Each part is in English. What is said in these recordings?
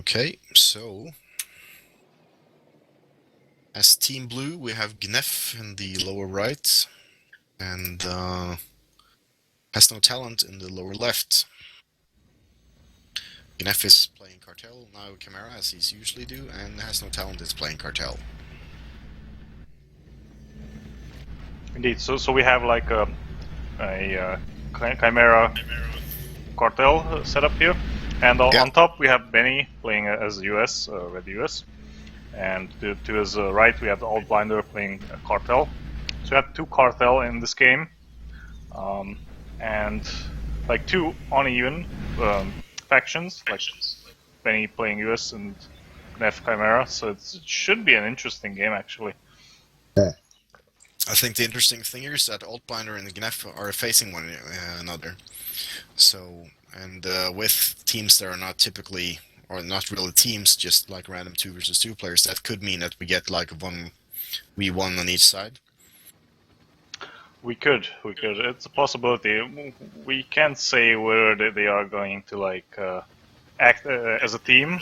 Okay, so as Team Blue, we have Gnef in the lower right, and Hasnotalent in the lower left. Gnef is playing Cartel, now Chimera, as he's usually do, and Hasnotalent is playing Cartel. Indeed. So we have like a Chimera Cartel setup here, and on top we have Benny playing as US, Red US, and to his right we have the AUTBlinder playing Cartel. So we have two Cartel in this game, and like two uneven factions, like Benny playing US and Gnef Chimera. So it should be an interesting game actually. I think the interesting thing here is that AUTBlinder and the Gnef are facing one another. So, and with teams that are not typically, or not really teams, just like random 2 versus 2 players, that could mean that we get like a 1v1 on each side. We could. It's a possibility. We can't say whether they are going to like act as a team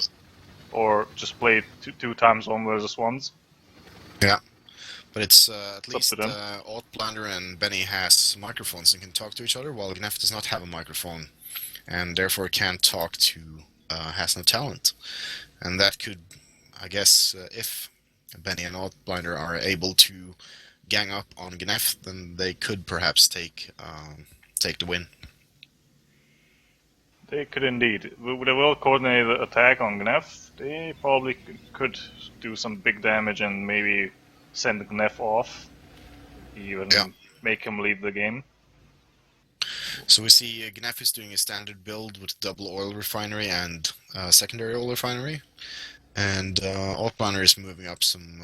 or just play two times 1 versus 1s. Yeah. But it's at least AUTBlinder and Benny has microphones and can talk to each other, while Gnef does not have a microphone, and therefore can't talk to Hasnotalent. And that could, I guess, if Benny and AUTBlinder are able to gang up on Gnef, then they could perhaps take the win. They could indeed. With a well-coordinated attack on Gnef, they probably could do some big damage and maybe send Gnef off, even make him lead the game. So we see Gnef is doing a standard build with double oil refinery and secondary oil refinery, and AUTBlinder is moving up some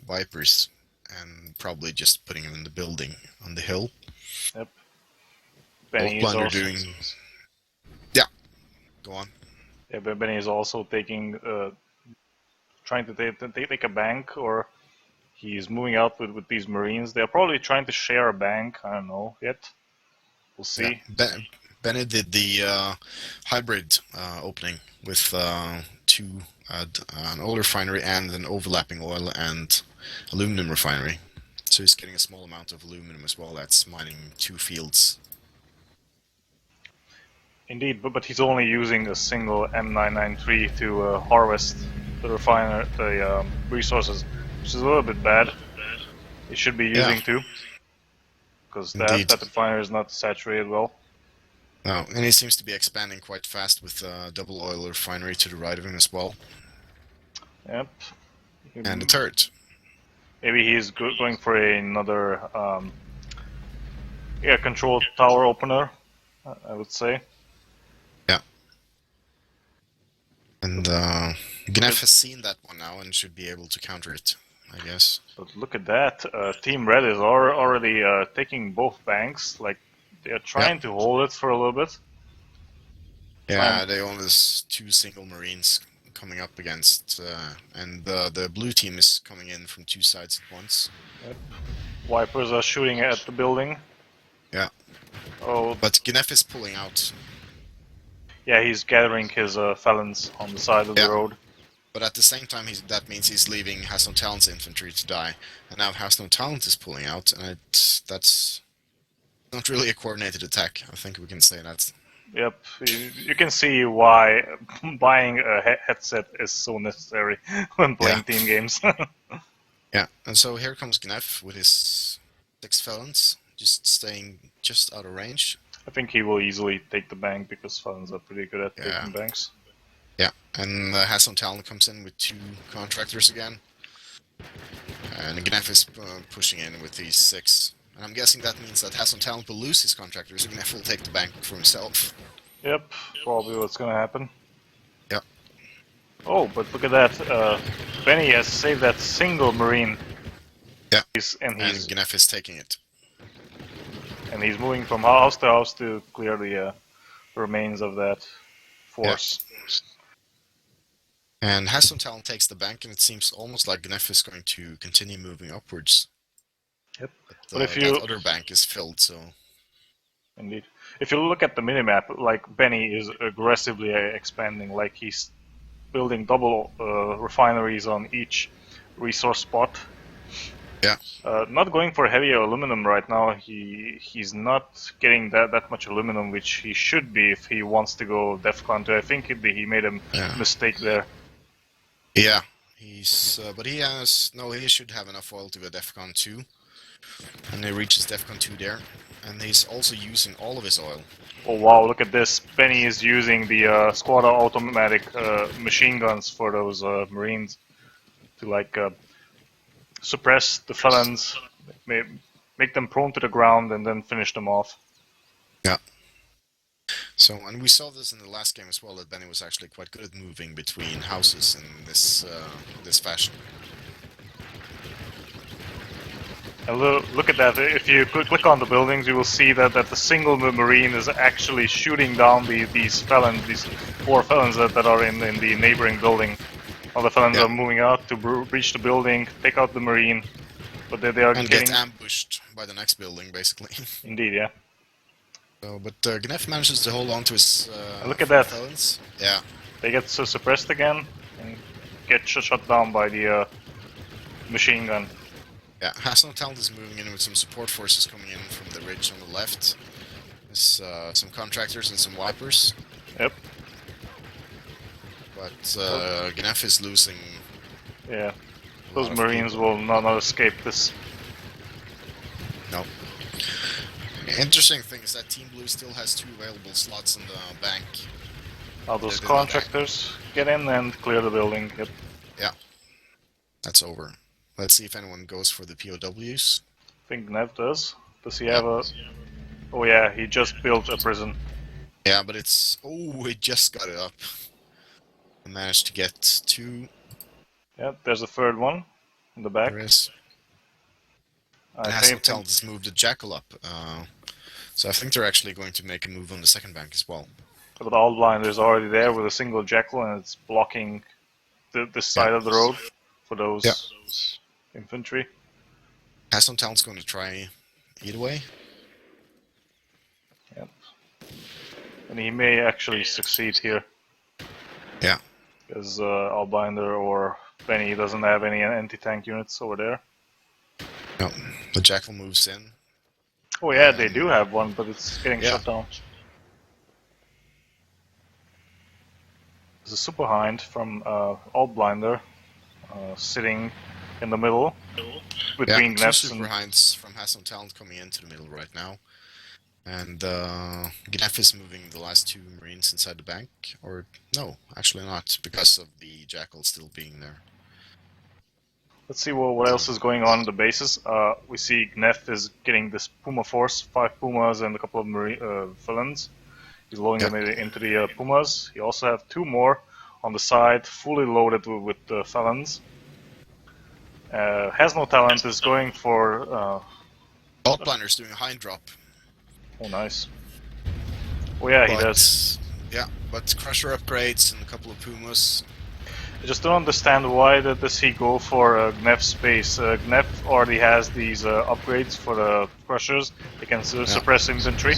Vipers and probably just putting them in the building on the hill. Yep. AUTBlinder doing... Yeah, go on. Yeah, but Benny is also taking, trying to take a bank, or he's moving out with these Marines. They're probably trying to share a bank. I don't know yet. We'll see. Yeah. Benny did the hybrid opening with an oil refinery and an overlapping oil and aluminum refinery. So he's getting a small amount of aluminum as well. That's mining 2 fields. Indeed, but he's only using a single M993 to harvest the resources, which is a little bit bad. He should be using 2, because that refiner is not saturated well. No, and he seems to be expanding quite fast with double oil refinery to the right of him as well. Yep. And a turret. Maybe he's going for another control tower opener, I would say. Yeah. And Gnef has seen that one now and should be able to counter it, I guess. But look at that. Team Red is already taking both banks. Like, they're trying to hold it for a little bit. Yeah, they only have 2 single Marines coming up against, and the blue team is coming in from 2 sides at once. Yep. Vipers are shooting at the building. Yeah. Oh. But Gnef is pulling out. Yeah, he's gathering his Felons on the side of the road. But at the same time, that means he's leaving Hasnotalent's infantry to die. And now Hasnotalent is pulling out, and that's not really a coordinated attack. I think we can say that. Yep, you can see why buying a headset is so necessary when playing team games. Yeah, and so here comes Gnef with his 6 Felons, just staying just out of range. I think he will easily take the bank, because Felons are pretty good at taking banks. Yeah, and Hasnotalent comes in with 2 contractors again. And Gnef is pushing in with these 6. And I'm guessing that means that Hasnotalent will lose his contractors, and Gnef will take the bank for himself. Yep, probably what's gonna happen. Yep. Oh, but look at that. Benny has saved that single Marine. Yeah, and Gnef is taking it. And he's moving from house to house to clear the remains of that force. Yeah. And Hasnotalent takes the bank, and it seems almost like Gnef is going to continue moving upwards. Yep. But if that other bank is filled, so... Indeed. If you look at the minimap, like, Benny is aggressively expanding, like he's building double refineries on each resource spot. Yeah. Not going for heavy aluminum right now. He's not getting that much aluminum, which he should be if he wants to go DEFCON 2. I think he made a mistake there. Yeah, but he has he should have enough oil to go DEFCON 2, and he reaches DEFCON 2 there, and he's also using all of his oil. Oh wow! Look at this. Benny is using the Squad automatic machine guns for those Marines to suppress the felons, make them prone to the ground, and then finish them off. Yeah. So, and we saw this in the last game as well, that Benny was actually quite good at moving between houses in this fashion. And look at that. If you click on the buildings, you will see that the single Marine is actually shooting down these felons, these 4 felons that are in the neighboring building. All the felons are moving out to breach the building, take out the Marine, but they are and get ambushed by the next building, basically. Indeed, yeah. So, but Gnef manages to hold on to his look at that. felons. Yeah. They get so suppressed again and get shot down by the machine gun. Yeah, Hasnotalent is moving in with some support forces coming in from the ridge on the left. There's some contractors and some wipers. Yep. But Gnef is losing. Yeah, those Marines will not escape this. No. Interesting thing is that Team Blue still has 2 available slots in the bank. Now those contractors get in and clear the building. Yep. Yeah. That's over. Let's see if anyone goes for the POWs. I think Gnef does. Does he have a... Oh yeah, he just built a prison. Yeah, but it's... Oh, it just got it up. I managed to get 2. Yeah, there's a 3rd one in the back. There is. And Hasnotalent has moved the Jackal up. So I think they're actually going to make a move on the second bank as well. But AUTBlinder is already there with a single Jackal, and it's blocking this side of the road for those infantry. Hasnotalent's going to try either way. Yep. And he may actually succeed here. Yeah. Because AUTBlinder or Benny doesn't have any anti-tank units over there. No, the Jackal moves in. Oh yeah, they do have one, but it's getting shut down. There's a Super Hind from AUTBlinder sitting in the middle between Gnef and... Super Hinds from Hasnotalent coming into the middle right now. And Gnef is moving the last 2 Marines inside the bank. Or, no, actually not, because of the Jackal still being there. Let's see what else is going on in the bases. We see Gnef is getting this Puma force, 5 Pumas and a couple of felons. He's loading them into the Pumas. He also have 2 more on the side, fully loaded with felons. Hasnotalent is going for... AUTBlinder is doing a hind drop. Oh, nice. Oh yeah, he does. Yeah, but Crusher upgrades and a couple of Pumas. I just don't understand why does he go for Gnef space. Gnef already has these upgrades for the Crushers. They can suppress infantry.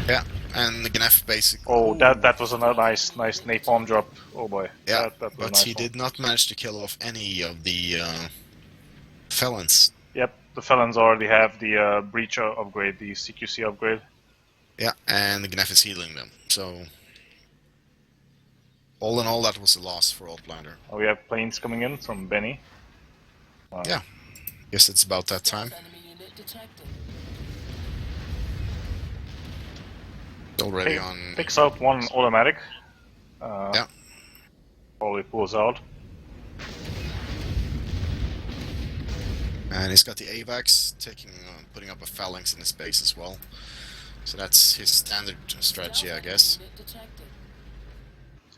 Yeah, and the Gnef basically... Oh, that was a nice napalm drop. Oh boy. Yeah, that was but nice he did not manage to kill off any of the felons. Yep, the felons already have the breach upgrade, the CQC upgrade. Yeah, and the Gnef is healing them, so... All in all, that was a loss for AUTBlinder. Oh, we have planes coming in from Benny. Wow. Yeah, guess it's about that time. Already on... Picks out 1 automatic. Yeah. Probably pulls out. And he's got the AVAX, putting up a phalanx in his base as well. So that's his standard strategy, I guess.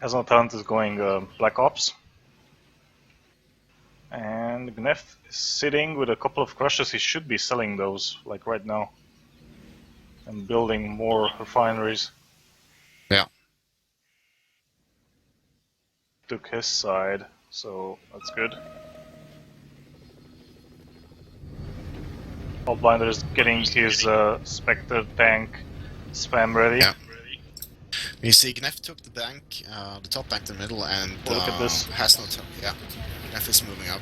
Hasnotalent is going Black Ops. And Gnef is sitting with a couple of Crushers. He should be selling those, like right now. And building more refineries. Yeah. Took his side, so that's good. AUTBlinder is getting his Spectre tank spam ready. Yeah. You see, Gnef took the bank, the top bank to the middle, and Well, look at this. has no. Yeah, Gnef is moving up.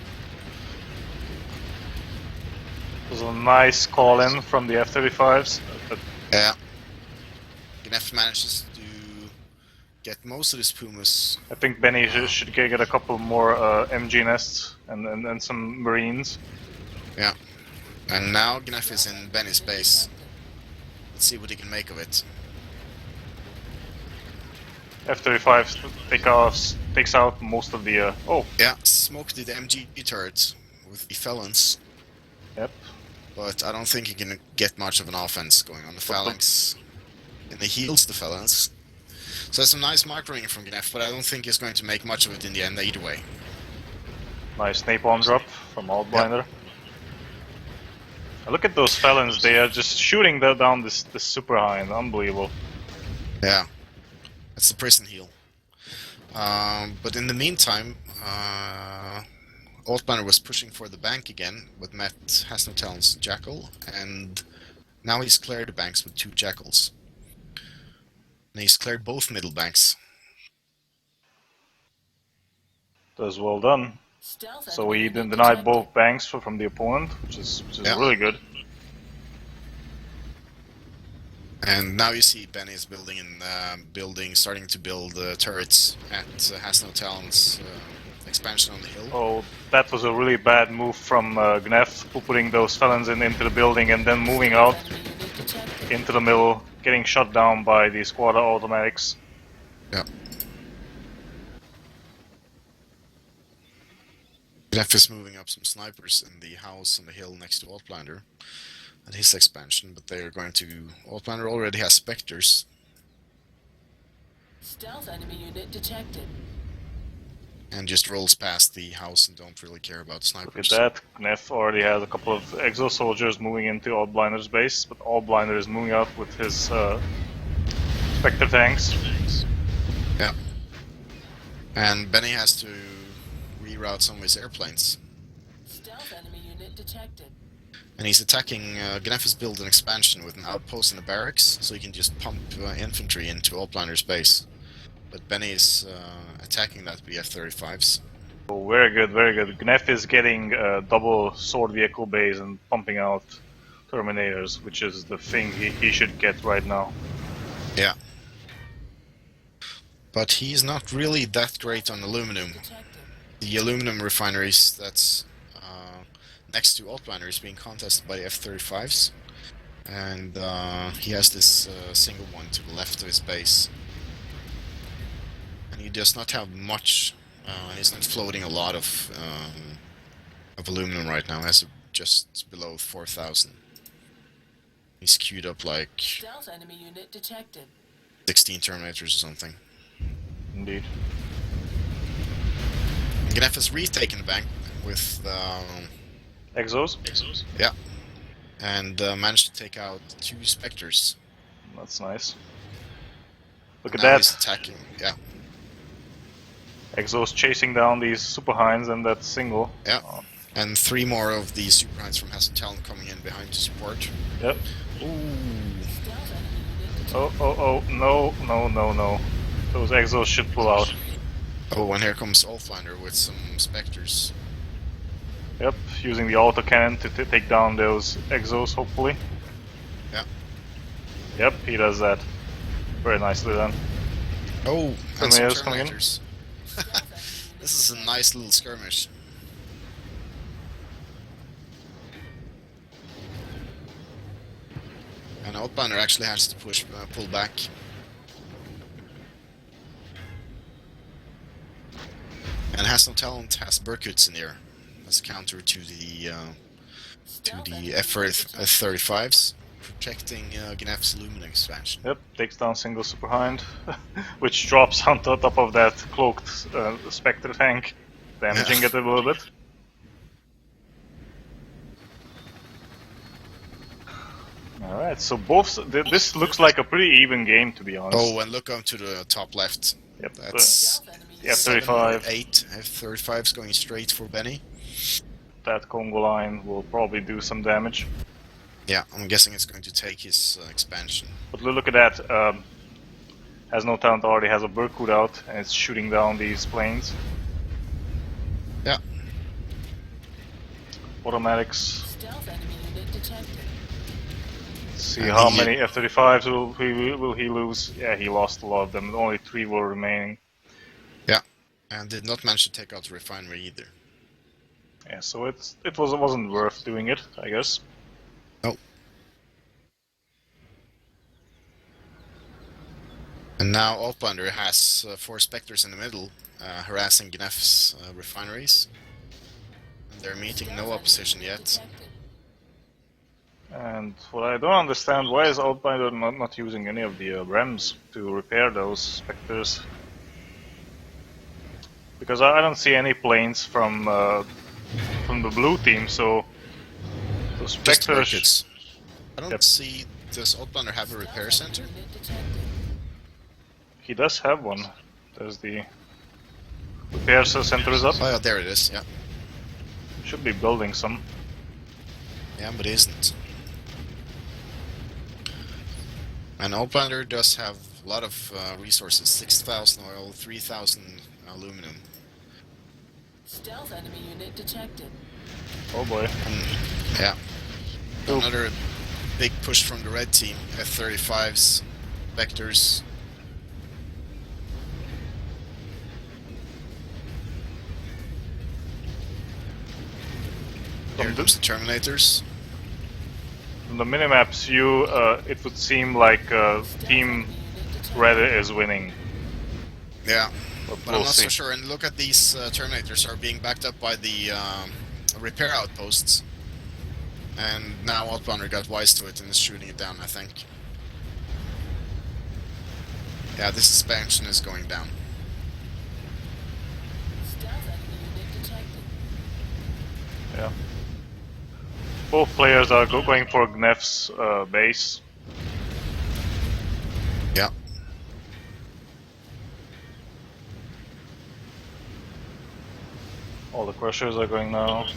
It was a nice call in from the F-35s. But Yeah, Gnef manages to get most of his Pumas. I think Benny should get a couple more MG nests and some Marines. Yeah, and now Gnef is in Benny's base. Let's see what he can make of it. F-35 takes out most of the. Oh. Yeah, smoked the MG turret with the Felons. Yep. But I don't think he can get much of an offense going on the Phalanx. And he heals the Felons. So that's some nice microing from Gnef, but I don't think he's going to make much of it in the end either way. Nice napalm drop from AUTBlinder. Look at those felons, they are just shooting down this super high and unbelievable. Yeah, that's the prison heal. But in the meantime, AUTBlinder was pushing for the bank again, but met Hasnotalent's Jackal, and now he's cleared the banks with 2 Jackals. And he's cleared both middle banks. That's well done. So we denied both banks from the opponent, which is really good. And now you see Benny is starting to build turrets at Hasnotalent's expansion on the hill. Oh, that was a really bad move from Gnef, putting those felons into the building and then moving out into the middle, getting shot down by the squad automatics. Yeah. Gnef is moving up some snipers in the house on the hill next to AUTBlinder at his expansion, but they are going to... AUTBlinder already has Spectres. Stealth enemy unit detected. And just rolls past the house and don't really care about snipers. Look at that, Gnef already has a couple of exo soldiers moving into AUTBlinder's base, but AUTBlinder is moving out with his Spectre tanks. Yeah. And Benny has to reroute some of his airplanes. Stealth enemy unit detected. And he's attacking... Gnef has built an expansion with an outpost and a barracks, so he can just pump infantry into AUTBlinder's base. But Benny is attacking that with F-35s. Oh, very good, very good. Gnef is getting a double sword vehicle base and pumping out Terminators, which is the thing he should get right now. Yeah. But he's not really that great on aluminum. The aluminum refineries that's next to AUTBlinder is being contested by the F-35s. And he has this single one to the left of his base. And he does not have much, he's not floating a lot of aluminum right now, has just below 4,000. He's queued up like Stealth enemy unit detected. 16 Terminators or something. Indeed. Gnef has retaken the bank with Exos? Yeah. And managed to take out 2 Spectres. That's nice. Look at now that. He's attacking, yeah. Exos chasing down these Super Hinds and that single. Yeah. And 3 more of the Super Hinds from Hasnotalent coming in behind to support. Yep. Ooh. Oh, no. Those Exos should pull out. Oh, and here comes AUTBlinder with some Spectres. Yep, using the autocannon to take down those Exos, hopefully. Yeah. Yep, he does that. Very nicely done. Oh, and some Terminators coming in. Terminators. This is a nice little skirmish. And AUTBlinder actually has to pull back. And Hasnotalent has Berkuts in here as a counter to the F-35s, protecting Gnef's aluminum expansion. Yep, takes down single Super Hind, which drops on top of that cloaked Spectre tank, damaging it a little bit. Alright, so this looks like a pretty even game, to be honest. Oh, and look onto the top left. Yep, That's F-35. 8 F-35s going straight for Benny. That Congo line will probably do some damage. Yeah, I'm guessing it's going to take his expansion. But look at that. Hasnotalent already has a Berkut out and it's shooting down these planes. Yeah. Automatics. Stealth enemy unit detected. Let's see And how many F-35s will he lose. Yeah, he lost a lot of them. Only 3 were remaining. Yeah, and did not manage to take out the refinery either. Yeah, so it wasn't worth doing it, I guess. Nope. And now AUTBlinder has 4 Spectres in the middle, harassing Gnef's refineries. And they're meeting no opposition yet. And what I don't understand, why is AUTBlinder not using any of the REMs to repair those Spectres? Because I don't see any planes from the blue team, so the Spectres. I don't see. Does AUTBlinder have a repair center? He does have one. There's the repair center is up. Oh, yeah, there it is. Yeah. Should be building some. Yeah, but isn't. And AUTBlinder does have a lot of resources: 6,000 oil, 3,000 aluminum. Stealth enemy unit detected. Oh boy. Yeah. Another big push from the red team. F-35s, Vectors. Here comes the Terminators. From the minimaps, it would seem like Team Red is winning. Yeah, but I'm not so sure. And look at these Terminators are being backed up by the repair outposts. And now AUTBlinder got wise to it and is shooting it down, I think. Yeah, this expansion is going down. Yeah. Both players are going for Gnef's base. Yeah. All the crushers are going now.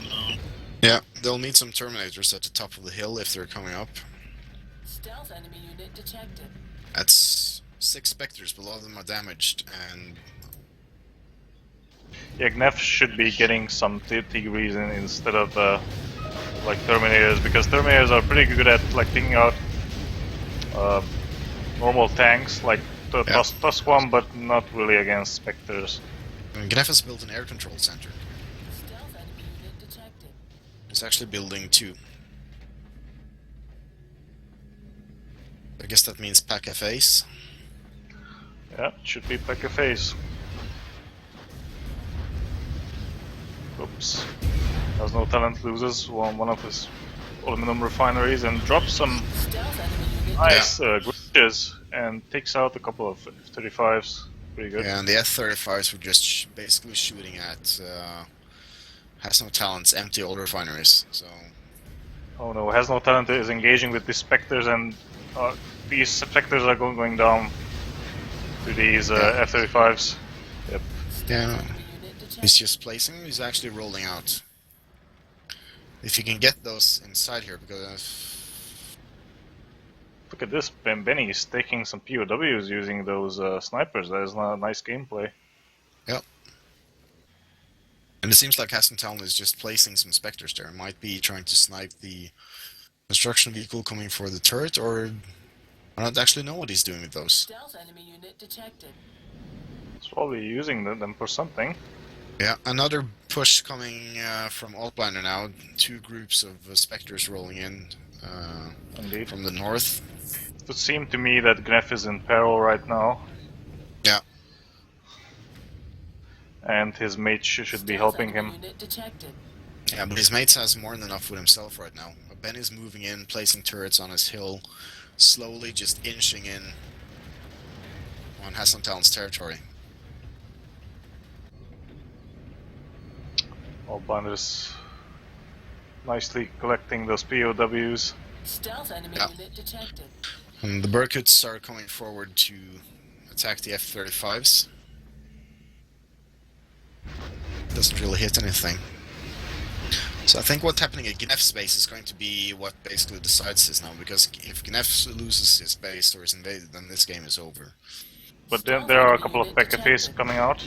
Yeah, they'll need some Terminators at the top of the hill if they're coming up. Stealth enemy unit detected. That's 6 Spectres, but a lot of them are damaged, and... Yeah, Gnef should be getting some Tigris instead of like Terminators, because Terminators are pretty good at like taking out normal tanks like the Tusk one, but not really against Spectres. Gnef has built an air control center. Stealth enemy unit detected. It's actually building 2. I guess that means pack FAs. Yeah, it should be pack FAs. Oops. Hasnotalent loses one of his aluminum refineries and drops some nice glitches and takes out a couple of F-35s. Pretty good. Yeah, and the F-35s were just basically shooting at Hasnotalent's empty oil refineries, so... Oh no, Hasnotalent is engaging with the Spectres, and these Spectres are going down to these F-35s. Yep. Yeah, he's just placing, he's actually rolling out. If you can get those inside here, because... Look at this, Benny is taking some POWs using those snipers. That is a nice gameplay. Yep. And it seems like Hasnotalent is just placing some Spectres there. Might be trying to snipe the construction vehicle coming for the turret, or I don't actually know what he's doing with those. Stealth enemy unit detected. He's probably using them for something. Yeah, another push coming from AUTBlinder now. 2 groups of Spectres rolling in from the north. It would seem to me that Gnef is in peril right now. Yeah. And his mates should be helping him. Yeah, but his mates has more than enough with himself right now. Ben is moving in, placing turrets on his hill, slowly just inching in on Hasnotalent's territory. AUTBlinder's nicely collecting those POWs. Stealth enemy unit detected. And the Berkuts are coming forward to attack the F-35s. Doesn't really hit anything. So I think what's happening at Gnef's base is going to be what basically decides this now, because if Gnef loses his base or is invaded, then this game is over. but then there are a couple of PKFs coming out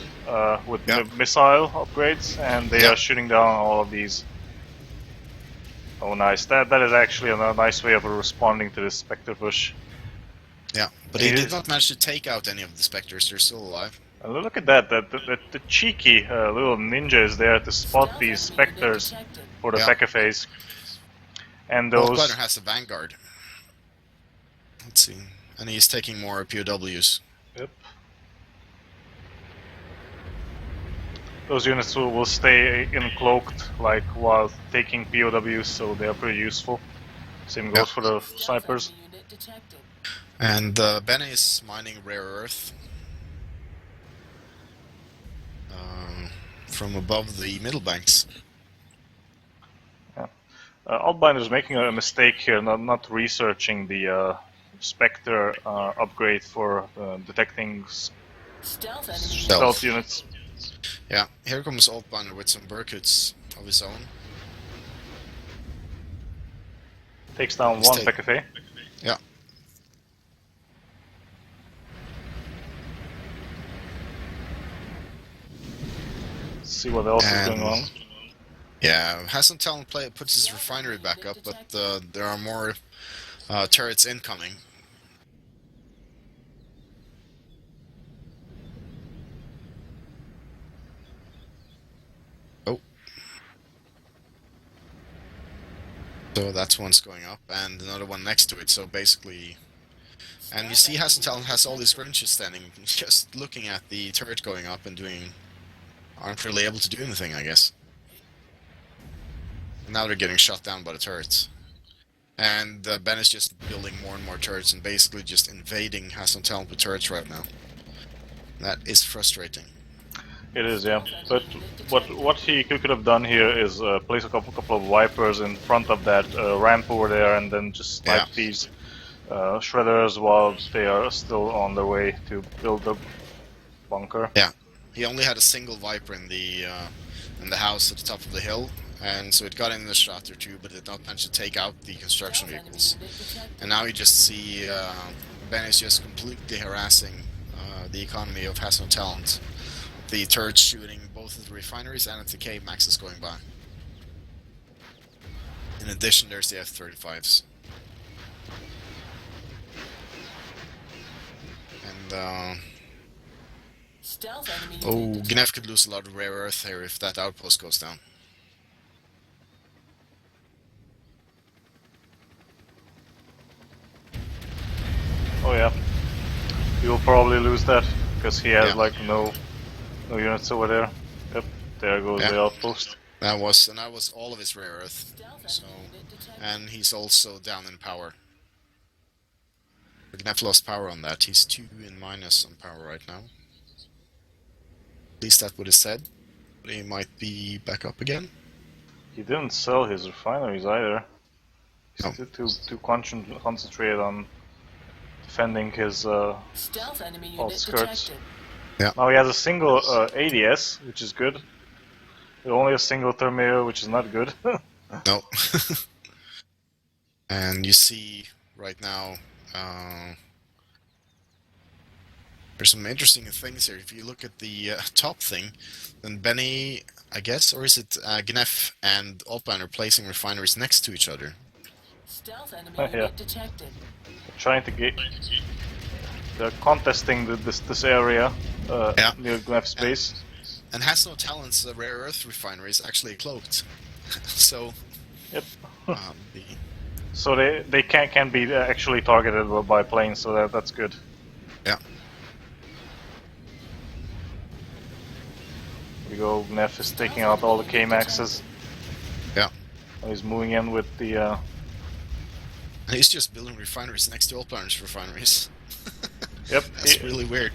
with missile upgrades, and they are shooting down all of these. Oh, nice. That is actually a nice way of responding to this Spectre push. Yeah, but he did not manage to take out any of the Spectres. They're still alive. Look at that. The cheeky little ninja is there to spot these Spectres for the PKFs. And those... AUTBlinder has a Vanguard. Let's see. And he's taking more POWs. Yep. Those units will stay encloaked like while taking POWs, so they are pretty useful. Same goes for the snipers. And Benny is mining rare earth from above the middle banks. Yeah. AUTBlinder is making a mistake here, not researching the Spectre upgrade for detecting stealth units. Yeah, here comes AUTBlinder with some Berkuts of his own. Takes down one PKF. Yeah. Let's see what else is going on. Yeah, Hasnotalent puts his refinery back up, but there are more turrets incoming. So that's one's going up, and another one next to it, so basically... And you see Hasnotalent has all these Grinches standing, just looking at the turret going up and doing... aren't really able to do anything, I guess. Now they're getting shot down by the turrets. And Ben is just building more and more turrets and basically just invading Hasnotalent with turrets right now. That is frustrating. It is, yeah. But what he could have done here is place a couple of Vipers in front of that ramp over there, and then just snipe these shredders while they are still on their way to build the bunker. Yeah, he only had a single Viper in the house at the top of the hill, and so it got in a shot or two, but it did not manage to take out the construction vehicles. And now you just see Ben is just completely harassing the economy of Hasnotalent. The turrets shooting both at the refineries and at the cave maxes going by. In addition, there's the F-35s. And, oh, Gnef could lose a lot of rare earth here if that outpost goes down. Oh yeah. He will probably lose that, because he has like no units over there. Yep, there goes the outpost. That was all of his rare earth. So, and he's also down in power. Gnef lost power on that. He's 2 in minus on power right now. At least that's what it said. But he might be back up again. He didn't sell his refineries either. He's too concentrated on defending his outskirts. Yeah. Now he has a single ADS, which is good. Only a single Terminator, which is not good. No. And you see right now, there's some interesting things here. If you look at the top thing, then Benny, I guess, or is it Gnef and AUTBlinder placing refineries next to each other? Detected. Trying to get... They're contesting this area near Gnef's base. And Hasnotalent's rare earth refinery is actually cloaked. So... Yep. So they can be actually targeted by planes, so that's good. Yeah. Here we go, Gnef is taking out all the K-Maxes. Yeah. He's moving in with the... And he's just building refineries next to AUTBlinder's refineries. Yep. That's really weird.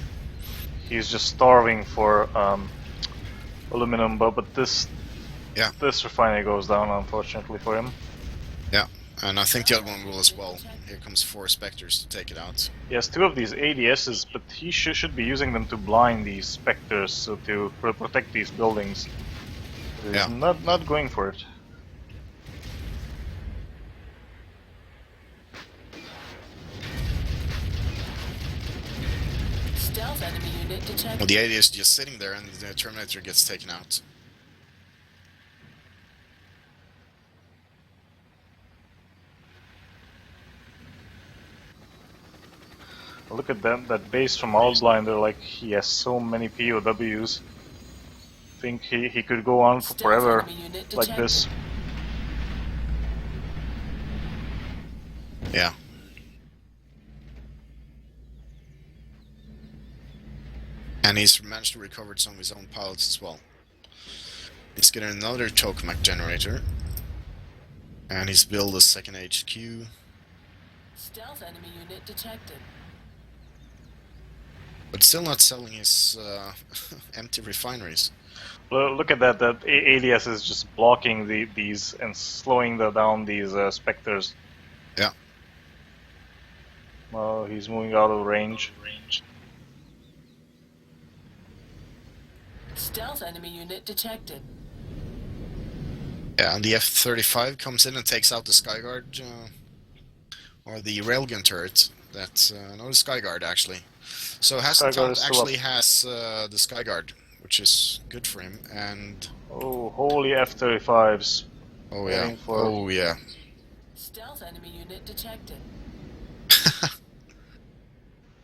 He's just starving for aluminum, but this refinery goes down, unfortunately for him. Yeah, and I think the other one will as well. Here comes 4 Spectres to take it out. Yes, 2 of these ADSs, but he should be using them to blind these Spectres, so to protect these buildings. He's not going for it. detected. Well, the AD is just sitting there and the Terminator gets taken out. Look at that base from AUTBlinder, like he has so many POWs. I think he could go on for forever like this. Yeah. And he's managed to recover some of his own pilots as well. He's getting another tokamak generator. And he's built a second HQ. Stealth enemy unit detected. But still not selling his empty refineries. Look at that. That ADS is just blocking these and slowing down these Spectres. Yeah. Well, he's moving out of range. Stealth enemy unit detected. Yeah, and the F-35 comes in and takes out the Skyguard, or the railgun turret. That's no, the Skyguard actually. So Hasnotalent actually has the Skyguard, which is good for him. And oh, holy F-35s! Oh yeah. Oh yeah. Stealth enemy unit detected.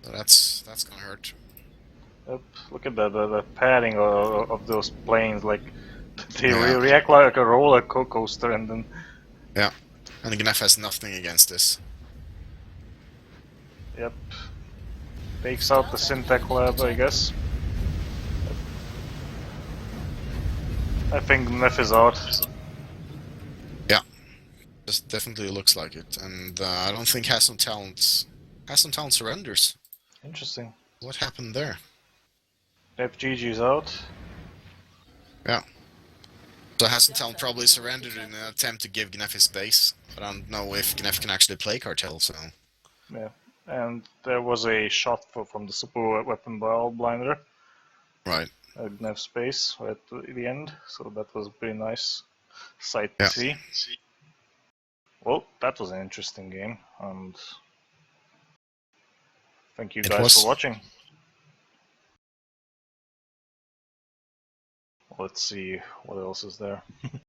That's gonna hurt. Yep. Look at the padding of those planes. Like they react like a roller coaster, and then. Yeah. And the Gnef has nothing against this. Yep. Takes out the Syntech lab, I guess. I think Gnef is out. Yeah. This definitely looks like it. And I don't think Hasnotalent surrenders. Interesting. What happened there? FGG's out. Yeah. So Hasnotalent probably surrendered in an attempt to give Gnef his base. But I don't know if Gnef can actually play Cartel, so. Yeah. And there was a shot from the super weapon by AUTBlinder. Right. Gnef space at the end, so that was a pretty nice sight to see. Well, that was an interesting game, and thank you guys for watching. Let's see what else is there.